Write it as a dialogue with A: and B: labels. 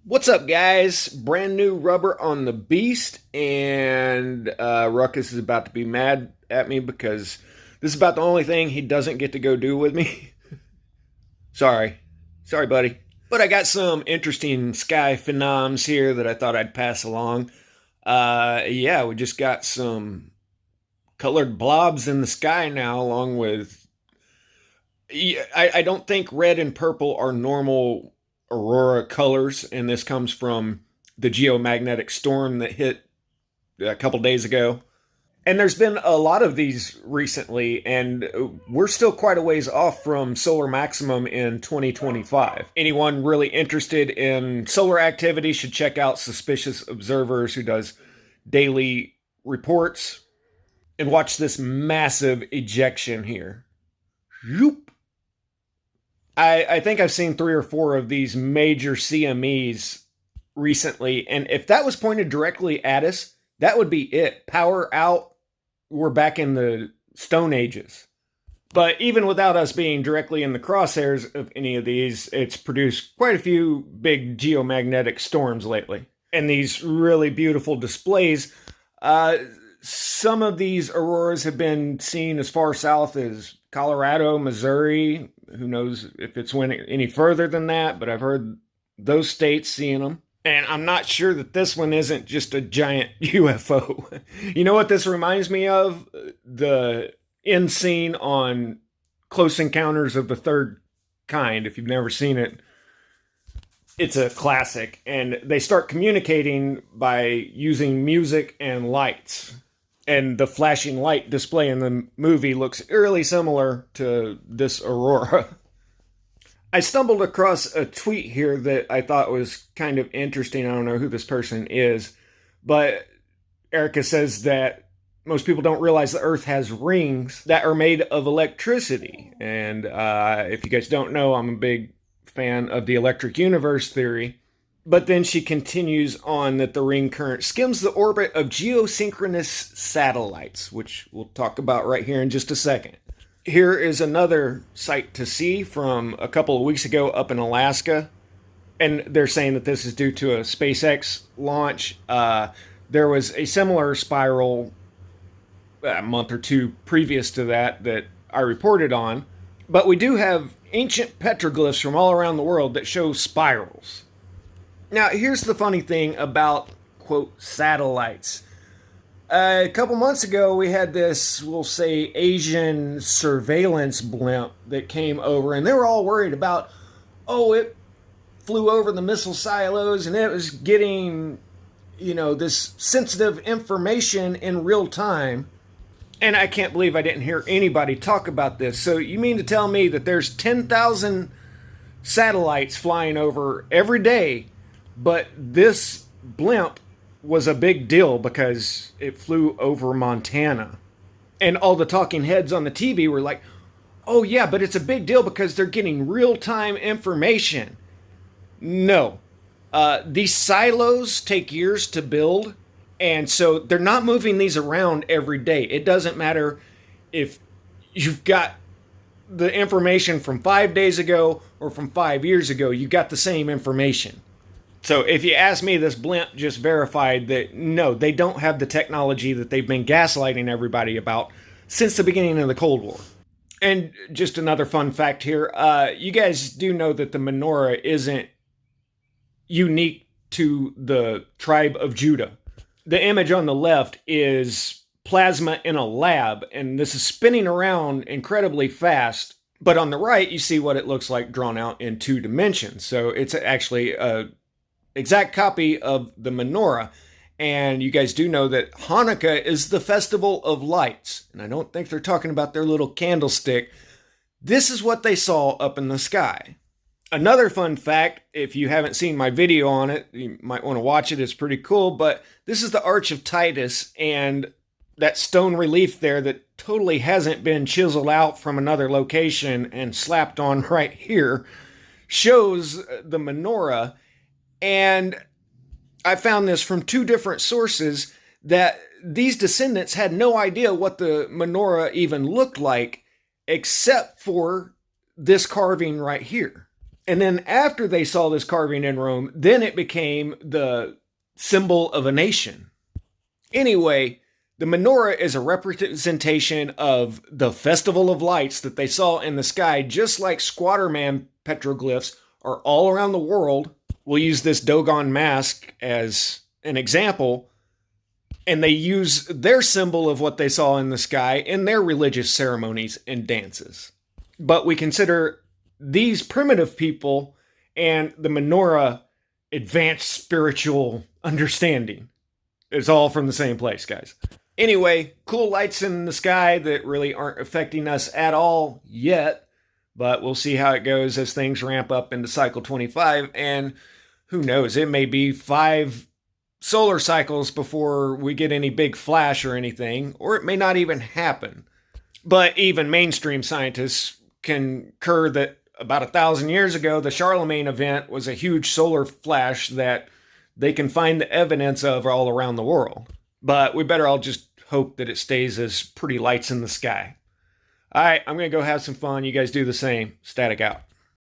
A: What's up, guys? Brand new rubber on the beast, and Ruckus is about to be mad at me because this is about the only thing he doesn't get to go do with me. Sorry. Sorry, buddy. But I got some interesting sky phenoms here that I thought I'd pass along. Yeah, we just got some colored blobs in the sky now, along with. I don't think red and purple are normal Aurora colors, and this comes from the geomagnetic storm that hit a couple days ago. And there's been a lot of these recently, and we're still quite a ways off from solar maximum in 2025. Anyone really interested in solar activity should check out Suspicious Observers, who does daily reports, and watch this massive ejection here. Yoop. I think I've seen 3 or 4 of these major CMEs recently, and if that was pointed directly at us, that would be it. Power out. We're back in the Stone Ages. But even without us being directly in the crosshairs of any of these, it's produced quite a few big geomagnetic storms lately. And these really beautiful displays. Some of these auroras have been seen as far south as Colorado, Missouri. Who knows if it's went any further than that, but I've heard those states seeing them. And I'm not sure that this one isn't just a giant UFO. You know what this reminds me of? The end scene on Close Encounters of the Third Kind. If you've never seen it, it's a classic. And they start communicating by using music and lights. And the flashing light display in the movie looks eerily similar to this aurora. I stumbled across a tweet here that I thought was kind of interesting. I don't know who this person is, but Erica says that most people don't realize the Earth has rings that are made of electricity. And if you guys don't know, I'm a big fan of the electric universe theory. But then she continues on that the ring current skims the orbit of geosynchronous satellites, which we'll talk about right here in just a second. Here is another sight to see from a couple of weeks ago up in Alaska. And they're saying that this is due to a SpaceX launch. There was a similar spiral a month or two previous to that I reported on. But we do have ancient petroglyphs from all around the world that show spirals. Now, here's the funny thing about, quote, satellites. A couple months ago, we had this, we'll say, Asian surveillance blimp that came over, and they were all worried about, it flew over the missile silos, and it was getting, this sensitive information in real time. And I can't believe I didn't hear anybody talk about this. So you mean to tell me that there's 10,000 satellites flying over every day, but this blimp was a big deal because it flew over Montana. And all the talking heads on the TV were like, oh yeah, but it's a big deal because they're getting real-time information. No. These silos take years to build, and so they're not moving these around every day. It doesn't matter if you've got the information from 5 days ago or from 5 years ago, you got the same information. So if you ask me, this blimp just verified that no, they don't have the technology that they've been gaslighting everybody about since the beginning of the Cold War. And just another fun fact here, you guys do know that the menorah isn't unique to the tribe of Judah. The image on the left is plasma in a lab, and this is spinning around incredibly fast. But on the right, you see what it looks like drawn out in 2 dimensions. So it's actually a exact copy of the menorah. And you guys do know that Hanukkah is the festival of lights. And I don't think they're talking about their little candlestick. This is what they saw up in the sky. Another fun fact, if you haven't seen my video on it, you might want to watch it. It's pretty cool. But this is the Arch of Titus, and that stone relief there that totally hasn't been chiseled out from another location and slapped on right here shows the menorah. And I found this from 2 different sources that these descendants had no idea what the menorah even looked like except for this carving right here. And then after they saw this carving in Rome, then it became the symbol of a nation. Anyway, the menorah is a representation of the festival of lights that they saw in the sky, just like Squatter Man petroglyphs are all around the world. We'll use this Dogon mask as an example, and they use their symbol of what they saw in the sky in their religious ceremonies and dances. But we consider these primitive people and the menorah advanced spiritual understanding. It's all from the same place, guys. Anyway, cool lights in the sky that really aren't affecting us at all yet, but we'll see how it goes as things ramp up into cycle 25, and who knows, it may be 5 solar cycles before we get any big flash or anything, or it may not even happen. But even mainstream scientists concur that about 1,000 years ago, the Charlemagne event was a huge solar flash that they can find the evidence of all around the world. But we better all just hope that it stays as pretty lights in the sky. All right, I'm going to go have some fun. You guys do the same. Static out.